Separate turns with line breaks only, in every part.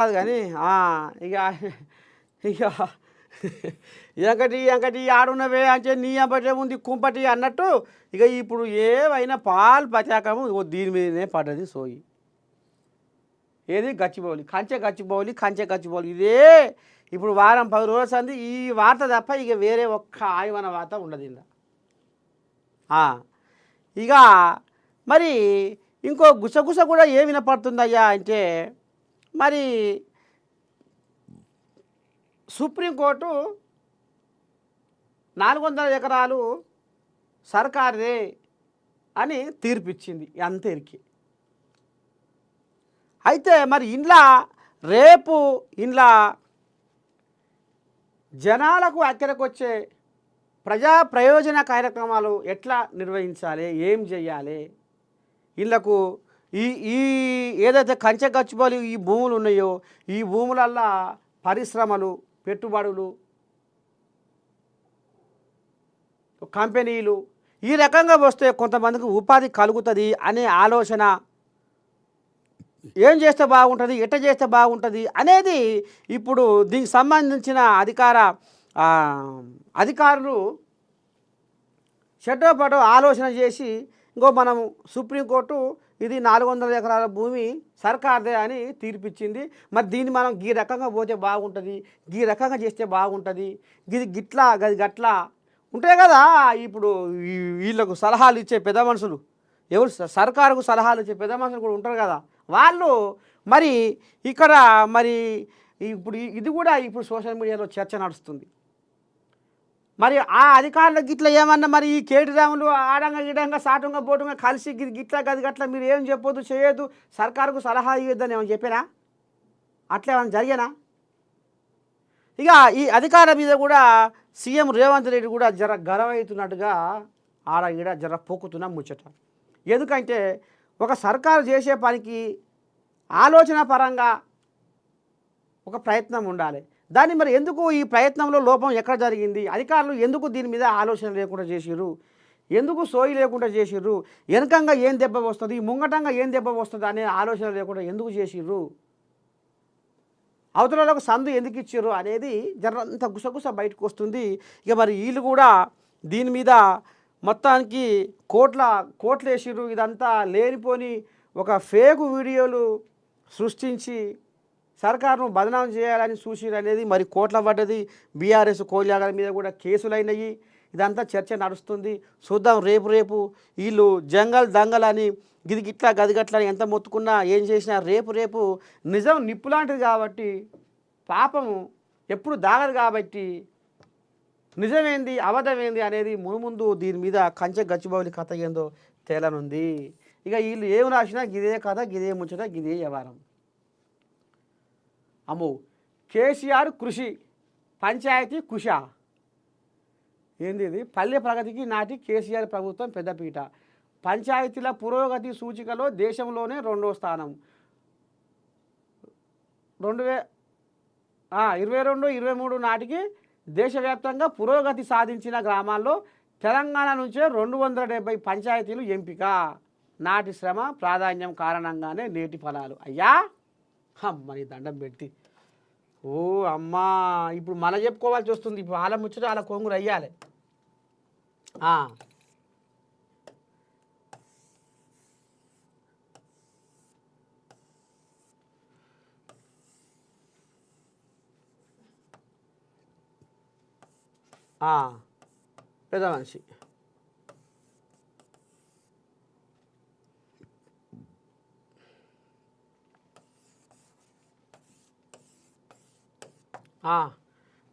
కాదు కానీ ఇక ఇక ఎంకటి ఎంకటి ఆడున్నవే అంటే నీ అంబటే ఉంది కుంపటి అన్నట్టు ఇక ఇప్పుడు ఏవైనా పాలు పచాకము దీని మీదనే పడ్డది సోయి. ఏది గచ్చిబౌలి కంచె గచ్చిబౌలి ఇదే ఇప్పుడు వారం 10 రోజుల సంది ఈ వార్త తప్ప ఇక వేరే ఒక్క ఆయవన వార్త ఉండదు ఇలా. ఇక మరి ఇంకో గుసగుస కూడా ఏ వినపడుతుందయ్యా అంటే మరి సుప్రీంకోర్టు 400 ఎకరాలు సర్కారుదే అని తీర్పిచ్చింది అంతేరికి. అయితే మరి రేపు ఇంట్లో జనాలకు అక్కడికొచ్చే ప్రజా ప్రయోజన కార్యక్రమాలు ఎట్లా నిర్వహించాలి, ఏం చేయాలి, ఇళ్లకు ఈ ఈ ఏదైతే కంచె గచ్చిబౌలి ఈ భూములు ఉన్నాయో ఈ భూములల్లో పరిశ్రమలు, పెట్టుబడులు, కంపెనీలు ఈ రకంగా వస్తే కొంతమందికి ఉపాధి కలుగుతుంది అనే ఆలోచన, ఏం చేస్తే బాగుంటుంది, ఎట్ట చేస్తే బాగుంటుంది అనేది ఇప్పుడు దీనికి సంబంధించిన అధికారులు చెడ్డపడో ఆలోచన చేసి మనం సుప్రీంకోర్టు ఇది 400 ఎకరాల భూమి సర్కార్దే అని తీర్పిచ్చింది. మరి దీన్ని మనం ఈ రకంగా పోతే బాగుంటుంది, ఈ రకంగా చేస్తే బాగుంటుంది, ఇది గిట్లా గది గట్లా ఉంటాయి కదా. ఇప్పుడు వీళ్ళకు సలహాలు ఇచ్చే పెద్ద మనుషులు ఎవరు, సర్కారుకు సలహాలు ఇచ్చే పెద్ద మనుషులు కూడా ఉంటారు కదా, వాళ్ళు మరి ఇక్కడ మరి ఇప్పుడు ఇది కూడా ఇప్పుడు సోషల్ మీడియాలో చర్చ నడుస్తుంది. మరి ఆ అధికారులకు గిట్లా ఏమన్నా మరి ఈ కేటీరాములు ఆడంగా గిడంగా సాటంగా బోటంగా కలిసి గిట్లా గది గట్లా మీరు ఏం చెప్పొద్దు చేయొద్దు సర్కారుకు సలహా ఇవ్వద్దని ఏమని చెప్పానా, అట్లా ఏమైనా జరిగానా? ఇక ఈ అధికారం మీద కూడా సీఎం రేవంత్ రెడ్డి కూడా జర గర్వవుతున్నట్టుగా ఈడ జర పోకుతున్న ముచ్చట. ఎందుకంటే ఒక సర్కారు చేసే పనికి ఆలోచన పరంగా ఒక ప్రయత్నం ఉండాలి. దాన్ని మరి ఎందుకు ఈ ప్రయత్నంలో లోపం ఎక్కడ జరిగింది, అధికారులు ఎందుకు దీని మీద ఆలోచన లేకుండా చేసిర్రు, ఎందుకు సోయి లేకుండా చేసిర్రు, వెనకంగా ఏం దెబ్బ వస్తుంది, ముంగటంగా ఏం దెబ్బ వస్తుంది అనే ఆలోచన లేకుండా ఎందుకు చేసిర్రు, అవతలకు సందు ఎందుకు ఇచ్చిర్రు అనేది జరంత గుసగుస బయటకు వస్తుంది. ఇక మరి వీళ్ళు కూడా దీని మీద మొత్తానికి కోట్లు వేసిర్రు. ఇదంతా లేనిపోని ఒక ఫేక్ వీడియోలు సృష్టించి సర్కారును బదనాం చేయాలని చూసిరు అనేది మరి కోట్ల పడ్డది. బీఆర్ఎస్ కోల్యాగల మీద కూడా కేసులు అయినాయి. ఇదంతా చర్చ నడుస్తుంది. చూద్దాం రేపు వీళ్ళు జంగల్ దంగల్ అని గిట్లా గదిగట్లని ఎంత మొత్తుకున్నా ఏం చేసినా రేపు నిజం నిప్పులాంటిది కాబట్టి పాపము ఎప్పుడు దాగదు కాబట్టి నిజమేంది అబద్ధమేంది అనేది మునుముందు దీని మీద కంచె గచ్చిబౌలి కథ ఏందో తేలనుంది. ఇక వీళ్ళు ఏం రాసినా గిదే కథ, గిదే ముచ్చట, గిదే వ్యవహారం. అమ్మో కేసీఆర్ కృషి పంచాయతీ కుష ఏంది ఇది, పల్లె ప్రగతికి నాటి కేసీఆర్ ప్రభుత్వం పెద్దపీట, పంచాయతీల పురోగతి సూచికలో దేశంలోనే 2వ స్థానం, 2022-23 నాటికి దేశవ్యాప్తంగా పురోగతి సాధించిన గ్రామాల్లో తెలంగాణ నుంచే 270 పంచాయతీలు ఎంపిక, నాటి శ్రమ ప్రాధాన్యం కారణంగానే నేటి ఫలాలు. అయ్యా అమ్మని దండం పెట్టి ఓ అమ్మా ఇప్పుడు మన చెప్పుకోవాల్సి వస్తుంది. ఇప్పుడు వాళ్ళ ముచ్చట వాళ్ళ కొంగురు అయ్యాలి. పెద్ద మనిషి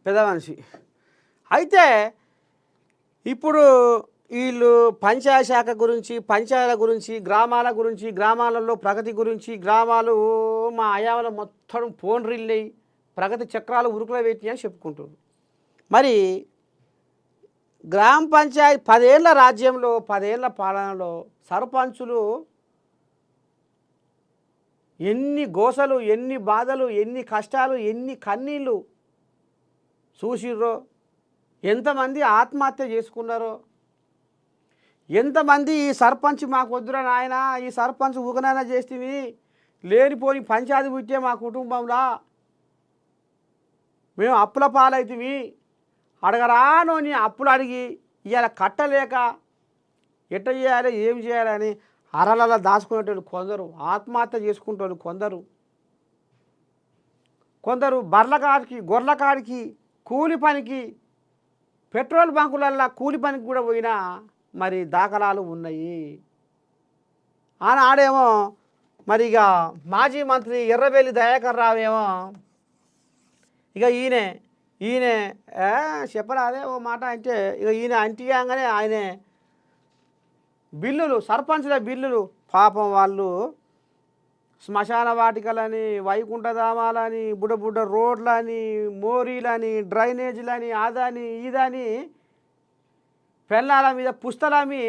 పెద్ద మనిషి అయితే ఇప్పుడు వీళ్ళు పంచాయతీ శాఖ గురించి, పంచాయతీల గురించి, గ్రామాల గురించి, గ్రామాలలో ప్రగతి గురించి, గ్రామాలు మా అయావలో మొత్తం ఫోన్ రిల్లై ప్రగతి చక్రాలు ఉరుకులో పెట్టి అని చెప్పుకుంటారు. మరి గ్రామ పంచాయతీ 10 ఏళ్ల రాజ్యంలో 10 ఏళ్ల పాలనలో సర్పంచులు ఎన్ని గోసలు, ఎన్ని బాధలు, ఎన్ని కష్టాలు, ఎన్ని కన్నీళ్ళు చూసిర్రో, ఎంతమంది ఆత్మహత్య చేసుకున్నారో, ఎంతమంది ఈ సర్పంచ్ మాకు వద్దురా నాయన, ఈ సర్పంచ్ ఊకనైనా చేస్తేవి, లేనిపోని పంచాయతీ పుట్టే మా కుటుంబంలో మేము అప్పుల పాలైతివి, అడగరానోని అప్పులు అడిగి ఇవాళ కట్టలేక ఎట్ట చేయాలి ఏం చేయాలని అరలలా దాచుకునేటోళ్ళు కొందరు, ఆత్మహత్య చేసుకునేటోళ్ళు కొందరు, కొందరు బర్ల కాడికి గొర్రెల కాడికి కూలి పనికి పెట్రోల్ బంకులల్లో కూలి పనికి కూడా పోయినా మరి దాఖలాలు ఉన్నాయి. ఆనాడేమో మరి ఇక మాజీ మంత్రి ఎర్రబెల్లి దయాకర్ రావు ఏమో ఇక ఈయన చెప్పరాదే ఓ మాట అంటే ఇక ఈయన అంటిగానే ఆయనే బిల్లులు సర్పంచుల బిల్లులు పాపం వాళ్ళు శ్మశాన వాటికలని, వైకుంఠధామాలని, బుడ్డ రోడ్లని, మోరీలని, డ్రైనేజీలని, అదని ఇదని పెళ్ళాల మీద పుస్తలమి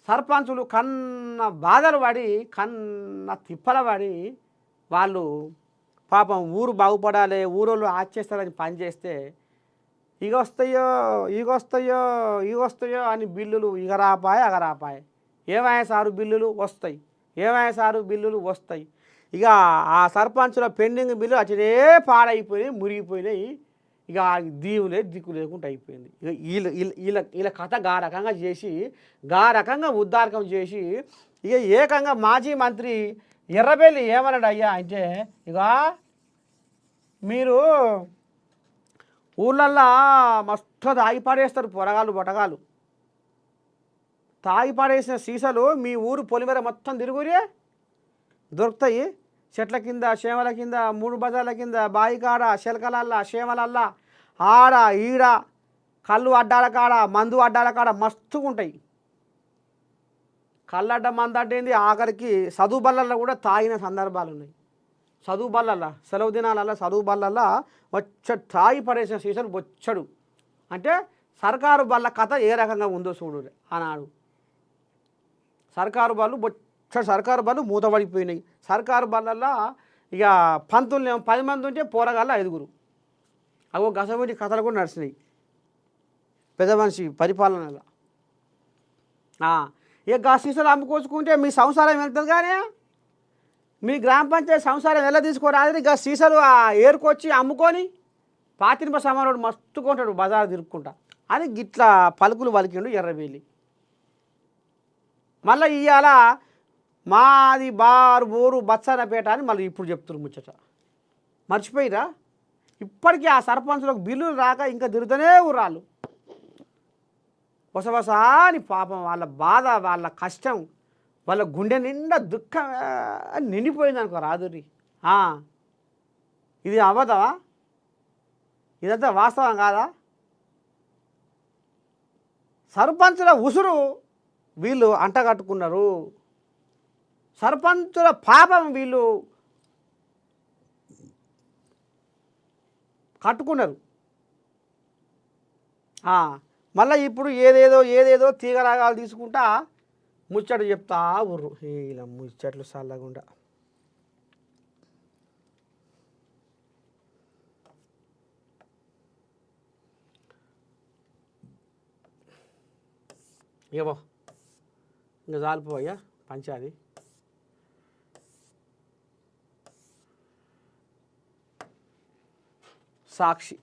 సర్పంచులు కన్న బాధలు పడి కన్న తిప్పల పడి వాళ్ళు పాపం ఊరు బాగుపడాలి, ఊరోళ్ళు ఆచేస్తారని పనిచేస్తే ఇగొస్తాయో అని బిల్లులు అగరాపాయ ఏమయ్యా సారు బిల్లులు వస్తాయి, ఏమయ్యా సారు బిల్లులు వస్తాయి. ఇక ఆ సర్పంచుల పెండింగ్ బిల్లు అచ్చడే పాడైపోయినాయి, మురిగిపోయినాయి. ఇక దీవులే దిక్కు లేకుండా అయిపోయింది. ఇక వీళ్ళ కథ గా రకంగా ఉద్దారకం చేసి ఇక ఏకంగా మాజీ మంత్రి ఎర్రబెల్లి ఏమన్నాడు అయ్యా అంటే, ఇక మీరు ఊళ్ళల్లో మస్తు తాగి పాడేస్తారు పొరగాళ్ళు బొటగాలు, తాగి పాడేసిన సీసాలు మీ ఊరు పొలిమేర మొత్తం తిరుగురే దొరుకుతాయి. చెట్ల కింద, చేమల కింద, 3 బజార్ల కింద, బాయికాడ, శెలకలల్లా, చేమలల్లా, ఆడ ఈడ కళ్ళు అడ్డాల కాడ, మందు అడ్డాల కాడ మస్తుగా ఉంటాయి. కళ్ళడ్డ మందు అడ్డేంది ఆఖరికి చదువు బళ్ళల్లో కూడా తాగిన సందర్భాలు ఉన్నాయి. చదువు బళ్ళల్లో సెలవు దినాలల్లో చదువు బళ్ళల్లో తాగి పడేసిన సీసాలు బొచ్చడు. అంటే సర్కారు బళ్ళ కథ ఏ రకంగా ఉందో చూడు. ఆనాడు సర్కారు బళ్ళు మూతపడిపోయినాయి. సర్కారు బళ్ళల్లో ఇక పంతులు 10 మంది ఉంటే పోరగాళ్ళు 5. అగో గసబడి కథలు కూడా నడిచినాయి పెద్ద మనిషి పరిపాలనలో. ఇక సీసాలు అమ్ముకోచుకుంటే మీ సంసారం వెళ్తుంది. కానీ మీ గ్రామ పంచాయతీ సంసారం ఎలా తీసుకోరాదు. ఇక సీసాలు ఏరుకొచ్చి అమ్ముకొని పాతినిప సమానుడు మస్తు కొంటాడు బజారు తిరుక్కుంటా అని గిట్లా పలుకులు పలికిండు ఎర్రబెల్లి. మళ్ళీ ఇవాళ మాది బారు బోరు బచ్చన్నపేట అని మళ్ళీ ఇప్పుడు చెప్తున్నారు ముచ్చట. మర్చిపోయిరా? ఇప్పటికీ ఆ సర్పంచులకు బిల్లులు రాక ఇంకా తిరుగుతూనే ఊరాళ్ళు వసవసా అని. పాపం వాళ్ళ బాధ, వాళ్ళ కష్టం, వాళ్ళ గుండె నిండా దుఃఖం నిండిపోయింది అనుకో రాదురి. ఇది అబద్ధమా? ఇదంతా వాస్తవం కాదా? సర్పంచుల ఉసురు వీళ్ళు అంటగట్టుకున్నారు, సర్పంచుల పాపం వీళ్ళు కట్టుకున్నారు. మళ్ళీ ఇప్పుడు ఏదేదో తీగరాగాలు తీసుకుంటా ముచ్చట చెప్తా ఊర్రు. ఇలా ముచ్చట్లు చల్లగుండా ఏవో ఇంకా చాలిపోయా పంచాది. సాక్షి